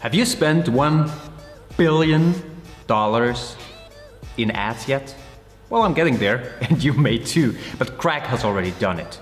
Have you spent $1 billion in ads yet? Well, I'm getting there, and you may too, but Craig has already done it.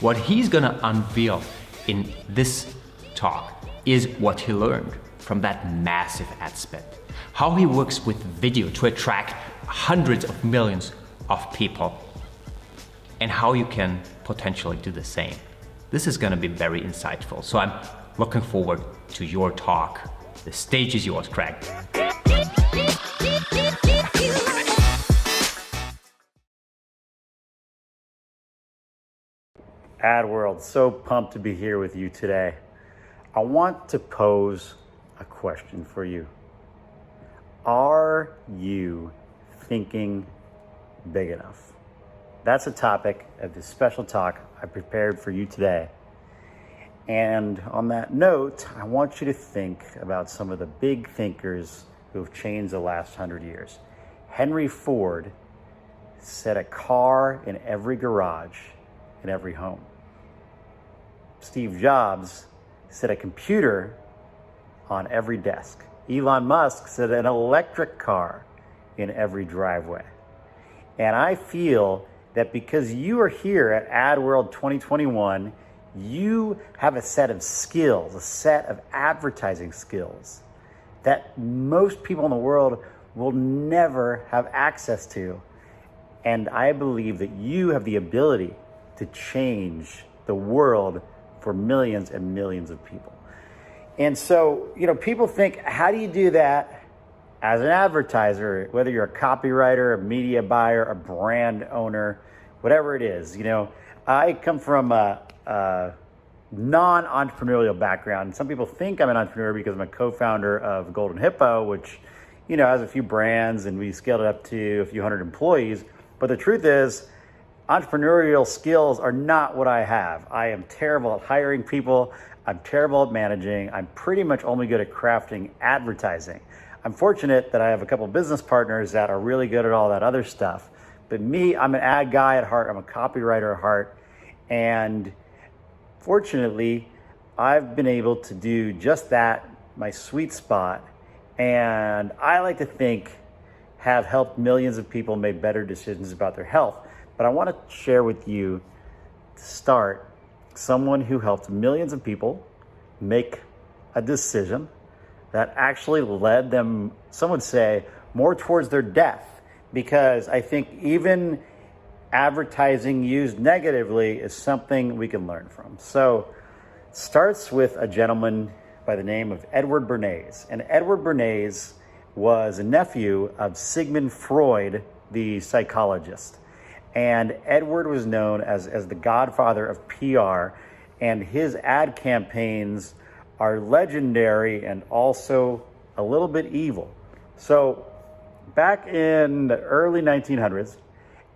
What he's gonna unveil in this talk is what he learned from that massive ad spend. How he works with video to attract hundreds of millions of people, and how you can potentially do the same. This is gonna be very insightful, so I'm looking forward to your talk. The stage is yours, Craig. Ad World, so pumped to be here with you today. I want to pose a question for you. Are you thinking big enough? That's a topic of this special talk I prepared for you today. And on that note, I want you to think about some of the big thinkers who have changed the last 100 years. Henry Ford said a car in every garage, in every home. Steve Jobs said a computer on every desk. Elon Musk said an electric car in every driveway. And I feel that because you are here at Ad World 2021, you have a set of skills, a set of advertising skills that most people in the world will never have access to. And I believe that you have the ability to change the world for millions and millions of people. And so, people think, how do you do that as an advertiser, whether you're a copywriter, a media buyer, a brand owner, whatever it is. I come from a non-entrepreneurial background. Some people think I'm an entrepreneur because I'm a co-founder of Golden Hippo, which, has a few brands, and we scaled it up to a few hundred employees. But the truth is, entrepreneurial skills are not what I have. I am terrible at hiring people. I'm terrible at managing. I'm pretty much only good at crafting advertising. I'm fortunate that I have a couple of business partners that are really good at all that other stuff. But me, I'm an ad guy at heart. I'm a copywriter at heart. And fortunately, I've been able to do just that, my sweet spot. And I like to think have helped millions of people make better decisions about their health. But I want to share with you, to start, someone who helped millions of people make a decision that actually led them, some would say, more towards their death. Because I think even advertising used negatively is something we can learn from. So it starts with a gentleman by the name of Edward Bernays. And Edward Bernays was a nephew of Sigmund Freud, the psychologist. And Edward was known as the godfather of PR, and his ad campaigns are legendary and also a little bit evil. So back in the early 1900s,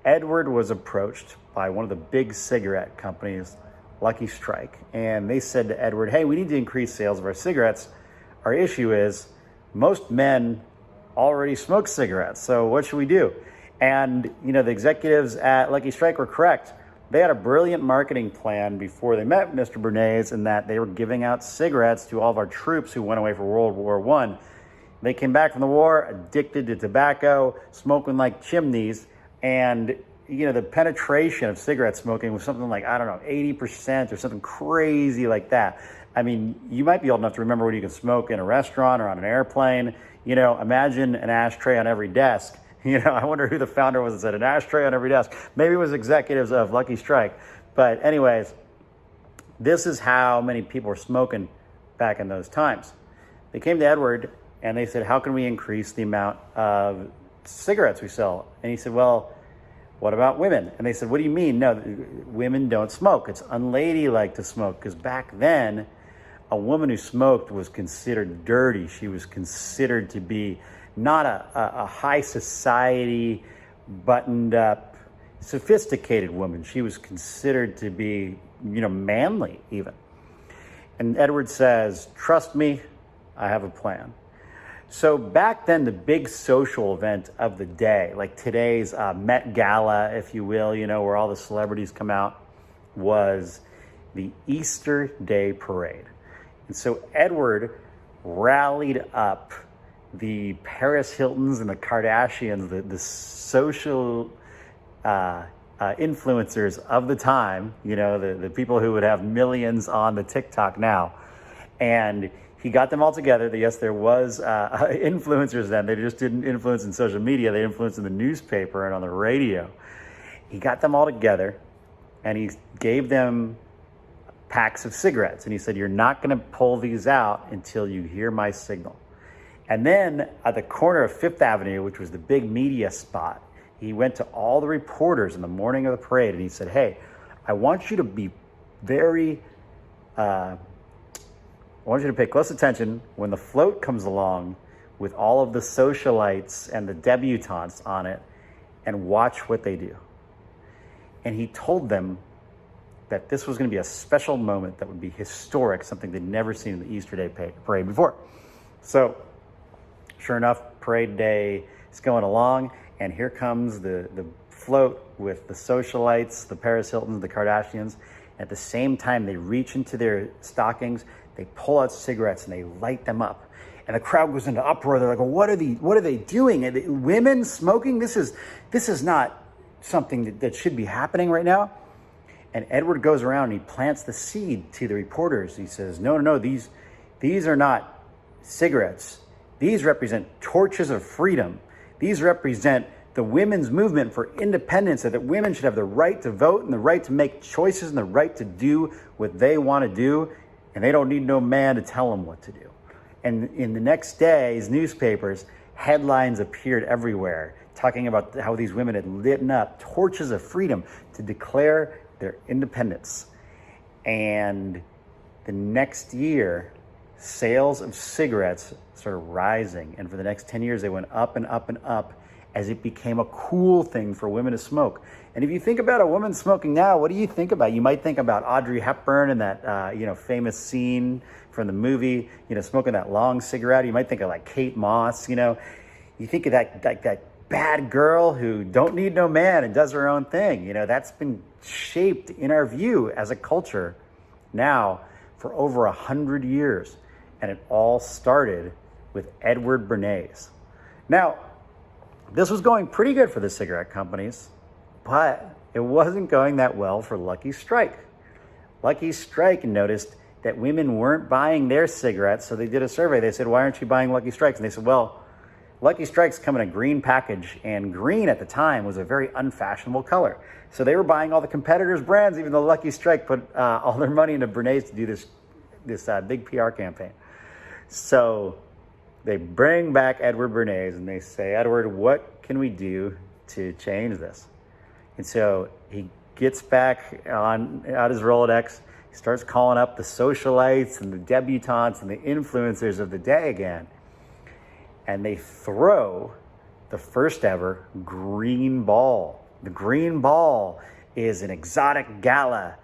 Edward was approached by one of the big cigarette companies, Lucky Strike. And they said to Edward, hey, we need to increase sales of our cigarettes. Our issue is most men already smoke cigarettes. So what should we do? And, the executives at Lucky Strike were correct. They had a brilliant marketing plan before they met Mr. Bernays, in that they were giving out cigarettes to all of our troops who went away for World War I. They came back from the war addicted to tobacco, smoking like chimneys. And, the penetration of cigarette smoking was something like, 80% or something crazy like that. I mean, you might be old enough to remember when you could smoke in a restaurant or on an airplane. Imagine an ashtray on every desk. I wonder who the founder was that said an ashtray on every desk. Maybe it was executives of Lucky Strike. But anyways, this is how many people were smoking back in those times. They came to Edward and they said, how can we increase the amount of cigarettes we sell? And he said, well, what about women? And they said, what do you mean? No, women don't smoke. It's unladylike to smoke. Because back then, a woman who smoked was considered dirty. She was considered to be not a high society, buttoned up, sophisticated woman. She was considered to be, manly even. And Edward says, trust me, I have a plan. So back then, the big social event of the day, like today's Met Gala, if you will, where all the celebrities come out, was the Easter Day Parade. And so Edward rallied up the Paris Hiltons and the Kardashians, the social influencers of the time, the people who would have millions on the TikTok now. And he got them all together. Yes, there was influencers then. They just didn't influence in social media. They influenced in the newspaper and on the radio. He got them all together and he gave them packs of cigarettes. And he said, you're not going to pull these out until you hear my signal. And then at the corner of Fifth Avenue, which was the big media spot, he went to all the reporters in the morning of the parade and he said, hey, I want you to be I want you to pay close attention when the float comes along with all of the socialites and the debutantes on it and watch what they do. And he told them that this was going to be a special moment that would be historic, something they'd never seen in the Easter Day parade before. So sure enough, parade day is going along, and here comes the float with the socialites, the Paris Hiltons, the Kardashians. At the same time, they reach into their stockings, they pull out cigarettes, and they light them up. And the crowd goes into uproar. They're like, well, what are they doing? Are they, women smoking? This is not something that should be happening right now. And Edward goes around and he plants the seed to the reporters. He says, no, these are not cigarettes. These represent torches of freedom. These represent the women's movement for independence, so that women should have the right to vote and the right to make choices and the right to do what they want to do. And they don't need no man to tell them what to do. And in the next day's newspapers, headlines appeared everywhere talking about how these women had lit up torches of freedom to declare their independence. And the next year, sales of cigarettes started rising. And for the next 10 years, they went up and up and up as it became a cool thing for women to smoke. And if you think about a woman smoking now, what do you think about? You might think about Audrey Hepburn and that famous scene from the movie, smoking that long cigarette. You might think of like Kate Moss. You think of that bad girl who don't need no man and does her own thing. That's been shaped in our view as a culture now for over 100 years. And it all started with Edward Bernays. Now, this was going pretty good for the cigarette companies, but it wasn't going that well for Lucky Strike. Lucky Strike noticed that women weren't buying their cigarettes, so they did a survey. They said, why aren't you buying Lucky Strikes? And they said, well, Lucky Strikes come in a green package, and green at the time was a very unfashionable color. So they were buying all the competitors' brands, even though Lucky Strike put all their money into Bernays to do this big PR campaign. So they bring back Edward Bernays and they say, Edward, what can we do to change this? And so he gets back out his Rolodex. He starts calling up the socialites and the debutantes and the influencers of the day again. And they throw the first ever green ball. The green ball is an exotic gala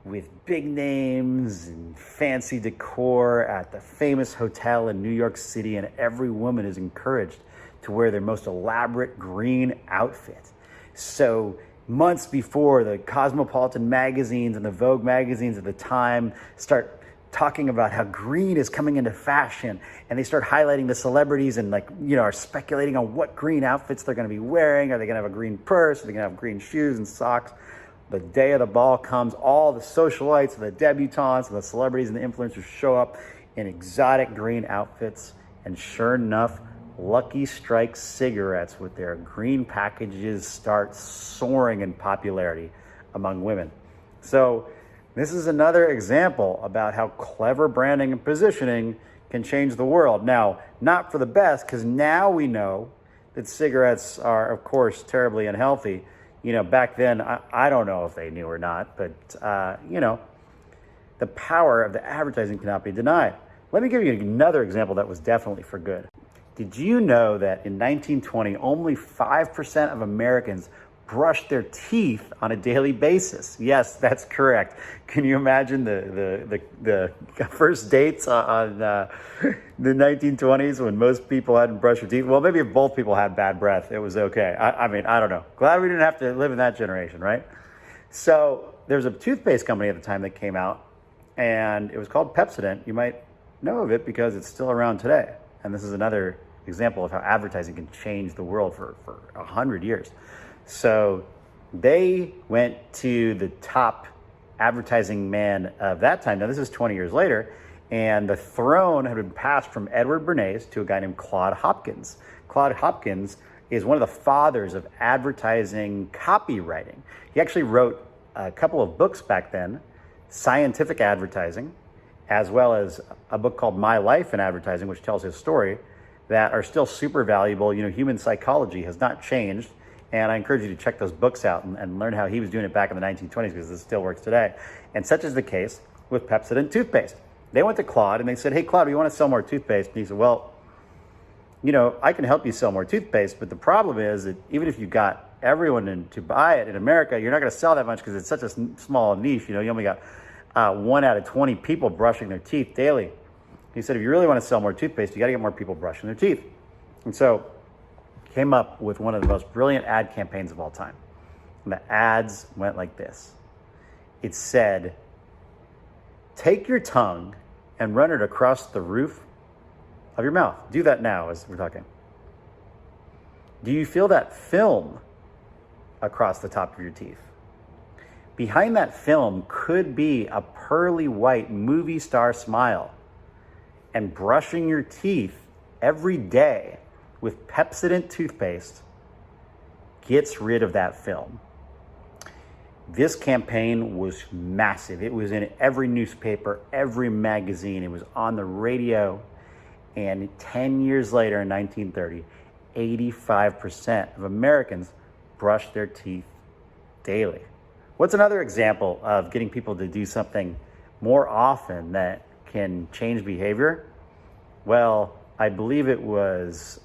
with big names and fancy decor at the famous hotel in New York City, and every woman is encouraged to wear their most elaborate green outfit. So months before, the Cosmopolitan magazines and the Vogue magazines at the time start talking about how green is coming into fashion, and they start highlighting the celebrities and are speculating on what green outfits they're going to be wearing. Are they going to have a green purse? Are they going to have green shoes and socks? The day of the ball comes, all the socialites and the debutantes and the celebrities and the influencers show up in exotic green outfits. And sure enough, Lucky Strike cigarettes with their green packages start soaring in popularity among women. So this is another example about how clever branding and positioning can change the world. Now, not for the best, because now we know that cigarettes are, of course, terribly unhealthy. Back then, I don't know if they knew or not, but, the power of the advertising cannot be denied. Let me give you another example that was definitely for good. Did you know that in 1920, only 5% of Americans brushed their teeth on a daily basis? Yes, that's correct. Can you imagine the first dates on the 1920s when most people hadn't brushed their teeth? Well, maybe if both people had bad breath, it was okay. I mean, I don't know. Glad we didn't have to live in that generation, right? So there was a toothpaste company at the time that came out, and it was called Pepsodent. You might know of it because it's still around today. And this is another example of how advertising can change the world for 100 years. So they went to the top advertising man of that time. Now, this is 20 years later, and the throne had been passed from Edward Bernays to a guy named Claude Hopkins. Claude Hopkins is one of the fathers of advertising copywriting. He actually wrote a couple of books back then, Scientific Advertising, as well as a book called My Life in Advertising, which tells his story, that are still super valuable. You know, human psychology has not changed. And I encourage you to check those books out and learn how he was doing it back in the 1920s, because this still works today. And such is the case with Pepsodent toothpaste. They went to Claude and they said, hey, Claude, we want to sell more toothpaste. And he said, well, you know, I can help you sell more toothpaste, but the problem is that even if you got everyone to buy it in America, you're not going to sell that much because it's such a small niche. You know, you only got 1 out of 20 people brushing their teeth daily. He said, if you really want to sell more toothpaste, you got to get more people brushing their teeth. And so came up with one of the most brilliant ad campaigns of all time. And the ads went like this. It said, take your tongue and run it across the roof of your mouth. Do that now as we're talking. Do you feel that film across the top of your teeth? Behind that film could be a pearly white movie star smile. And brushing your teeth every day with Pepsodent toothpaste gets rid of that film. This campaign was massive. It was in every newspaper, every magazine. It was on the radio. And 10 years later, in 1930, 85% of Americans brushed their teeth daily. What's another example of getting people to do something more often that can change behavior? Well, I believe it was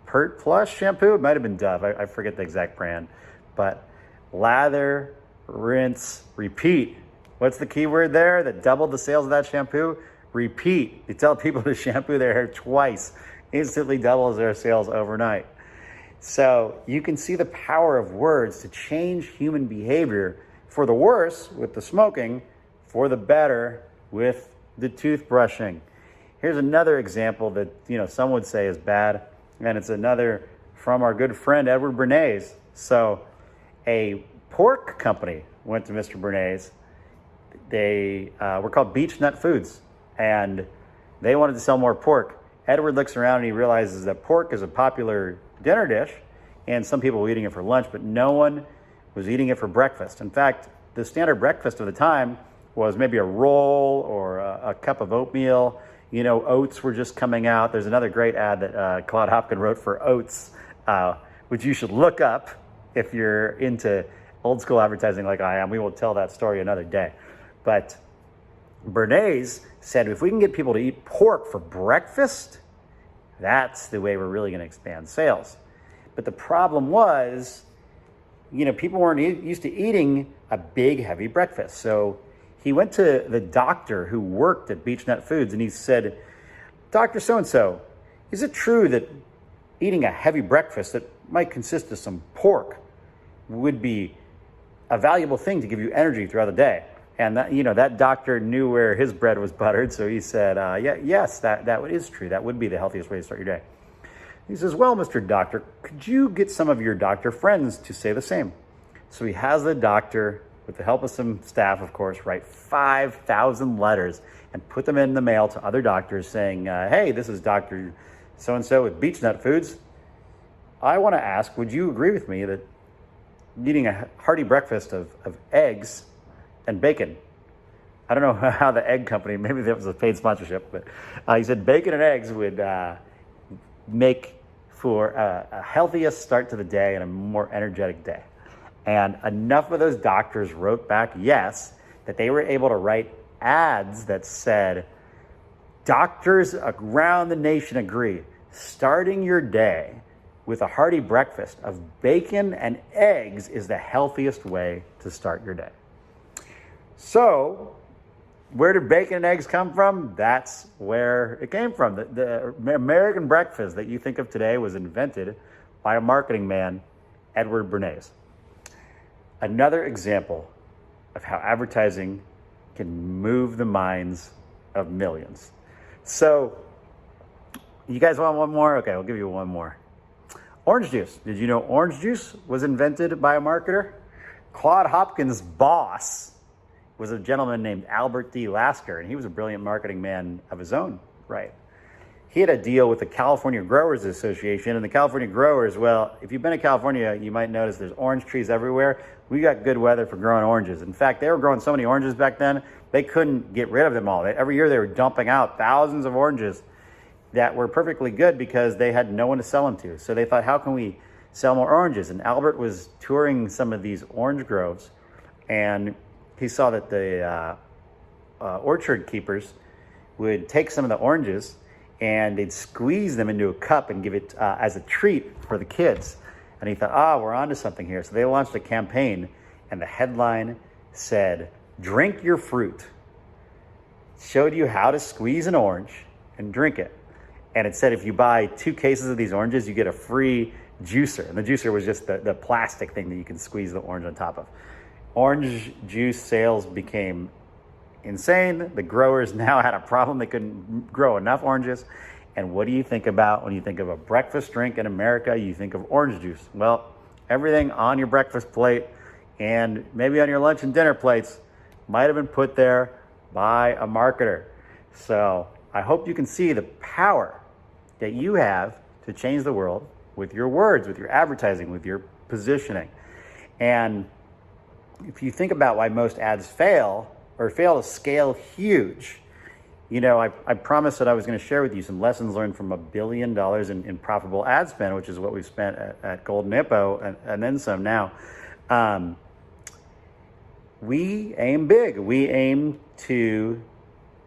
Pert Plus shampoo. It might have been Dove. I forget the exact brand. But lather, rinse, repeat. What's the key word there that doubled the sales of that shampoo? Repeat. You tell people to shampoo their hair twice, instantly doubles their sales overnight. So you can see the power of words to change human behavior for the worse with the smoking, for the better with the toothbrushing. Here's another example that, you know, some would say is bad, and it's another from our good friend Edward Bernays. So a pork company went to Mr. Bernays. They were called Beech Nut Foods, and they wanted to sell more pork. Edward looks around and he realizes that pork is a popular dinner dish, and some people were eating it for lunch, but no one was eating it for breakfast. In fact, the standard breakfast of the time was maybe a roll or a cup of oatmeal. You know, oats were just coming out. There's another great ad that Claude Hopkins wrote for oats, which you should look up if you're into old school advertising like I am. We will tell that story another day. But Bernays said, if we can get people to eat pork for breakfast, that's the way we're really going to expand sales. But the problem was, you know, people weren't used to eating a big, heavy breakfast. So he went to the doctor who worked at Beech Nut Foods and he said, Dr. So-and-so, is it true that eating a heavy breakfast that might consist of some pork would be a valuable thing to give you energy throughout the day? And that, you know, that doctor knew where his bread was buttered. So he said, yes, that is true. That would be the healthiest way to start your day. He says, well, Mr. Doctor, could you get some of your doctor friends to say the same? So he has the doctor, with the help of some staff, of course, write 5,000 letters and put them in the mail to other doctors saying, hey, this is Dr. So-and-so with Beech Nut Foods. I want to ask, would you agree with me that eating a hearty breakfast of eggs and bacon? I don't know how the egg company, maybe that was a paid sponsorship, but he said bacon and eggs would make for a healthiest start to the day and a more energetic day. And enough of those doctors wrote back yes, that they were able to write ads that said, doctors around the nation agree, starting your day with a hearty breakfast of bacon and eggs is the healthiest way to start your day. So, where did bacon and eggs come from? That's where it came from. The American breakfast that you think of today was invented by a marketing man, Edward Bernays. Another example of how advertising can move the minds of millions. So, you guys want one more? Okay, I'll give you one more. Orange juice. Did you know orange juice was invented by a marketer? Claude Hopkins' boss was a gentleman named Albert D. Lasker, and he was a brilliant marketing man of his own right. He had a deal with the California Growers Association, and the California growers, well, if you've been to California, you might notice there's orange trees everywhere. We got good weather for growing oranges. In fact, they were growing so many oranges back then, they couldn't get rid of them all. Every year they were dumping out thousands of oranges that were perfectly good because they had no one to sell them to. So they thought, how can we sell more oranges? And Albert was touring some of these orange groves, and he saw that the orchard keepers would take some of the oranges and they'd squeeze them into a cup and give it as a treat for the kids. And he thought, we're onto something here. So they launched a campaign, and the headline said, "Drink your fruit." Showed you how to squeeze an orange and drink it. And it said if you buy 2 cases of these oranges, you get a free juicer. And the juicer was just the plastic thing that you can squeeze the orange on top of. Orange juice sales became insane. The growers now had a problem. They couldn't grow enough oranges. And what do you think about when you think of a breakfast drink in America? You think of orange juice. Well, everything on your breakfast plate and maybe on your lunch and dinner plates might have been put there by a marketer. So I hope you can see the power that you have to change the world with your words, with your advertising, with your positioning. And if you think about why most ads fail or fail to scale huge, I promised that I was going to share with you some lessons learned from $1 billion in profitable ad spend, which is what we've spent at Golden Hippo and then some now. We aim big. We aim to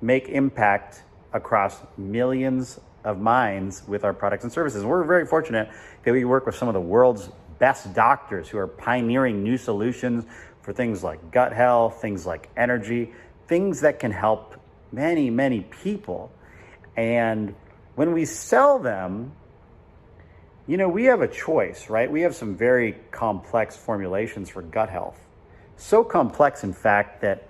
make impact across millions of minds with our products and services. We're very fortunate that we work with some of the world's best doctors who are pioneering new solutions for things like gut health, things like energy, things that can help many, many people. And when we sell them, we have a choice, right? We have some very complex formulations for gut health. So complex, in fact, that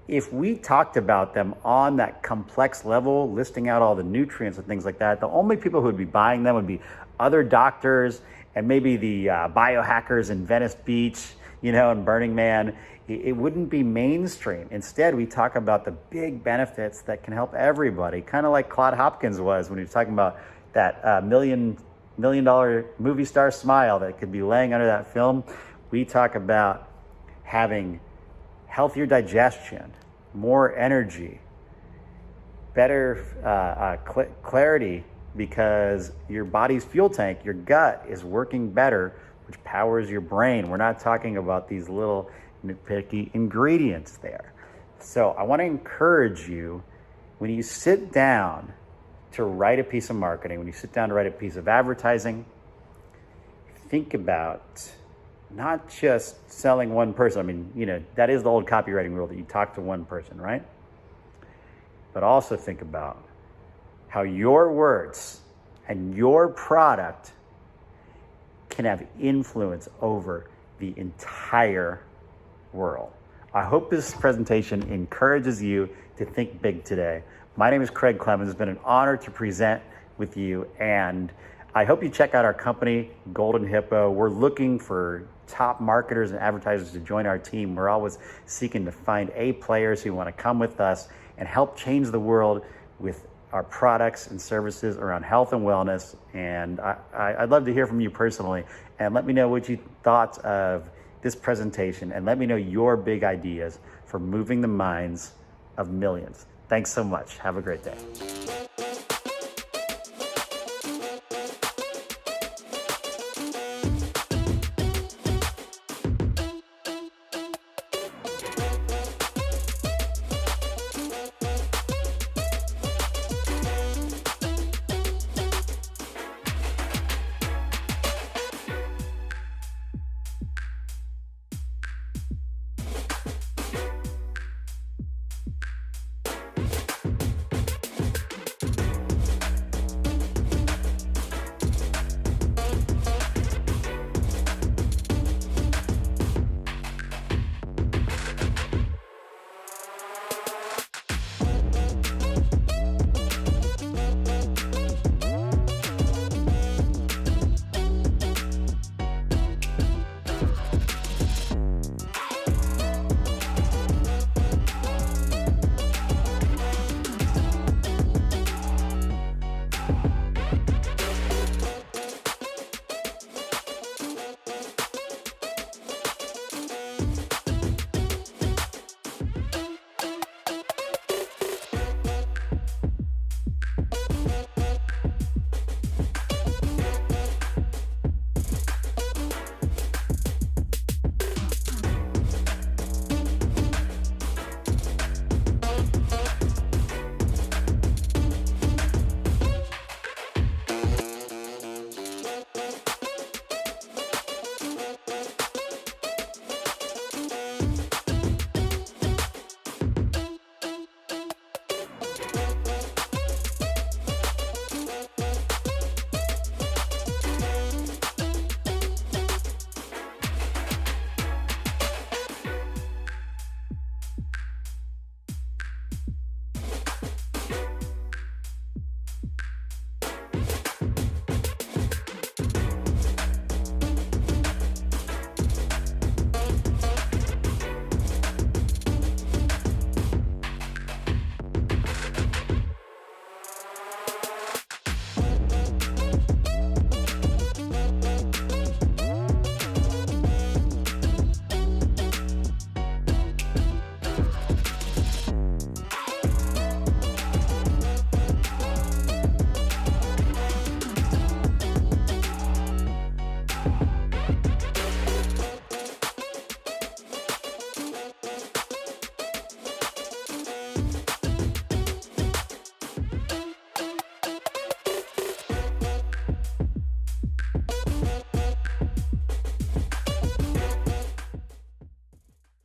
if we talked about them on that complex level, listing out all the nutrients and things like that, the only people who would be buying them would be other doctors and maybe the biohackers in Venice Beach, and Burning Man. It wouldn't be mainstream. Instead, we talk about the big benefits that can help everybody, kind of like Claude Hopkins was when he was talking about that million dollar movie star smile that could be laying under that film. We talk about having healthier digestion, more energy, better clarity because your body's fuel tank, your gut is working better, which powers your brain. We're not talking about these little nitpicky ingredients there. So I want to encourage you, when you sit down to write a piece of marketing, when you sit down to write a piece of advertising, think about not just selling one person. I mean, that is the old copywriting rule that you talk to one person, right? But also think about how your words and your product can have influence over the entire world. I hope this presentation encourages you to think big today. My name is Craig Clemens. It's been an honor to present with you, and I hope you check out our company, Golden Hippo. We're looking for top marketers and advertisers to join our team. We're always seeking to find A players who want to come with us and help change the world with our products and services around health and wellness. And I'd love to hear from you personally, and let me know what you thought of this presentation, and let me know your big ideas for moving the minds of millions. Thanks so much. Have a great day.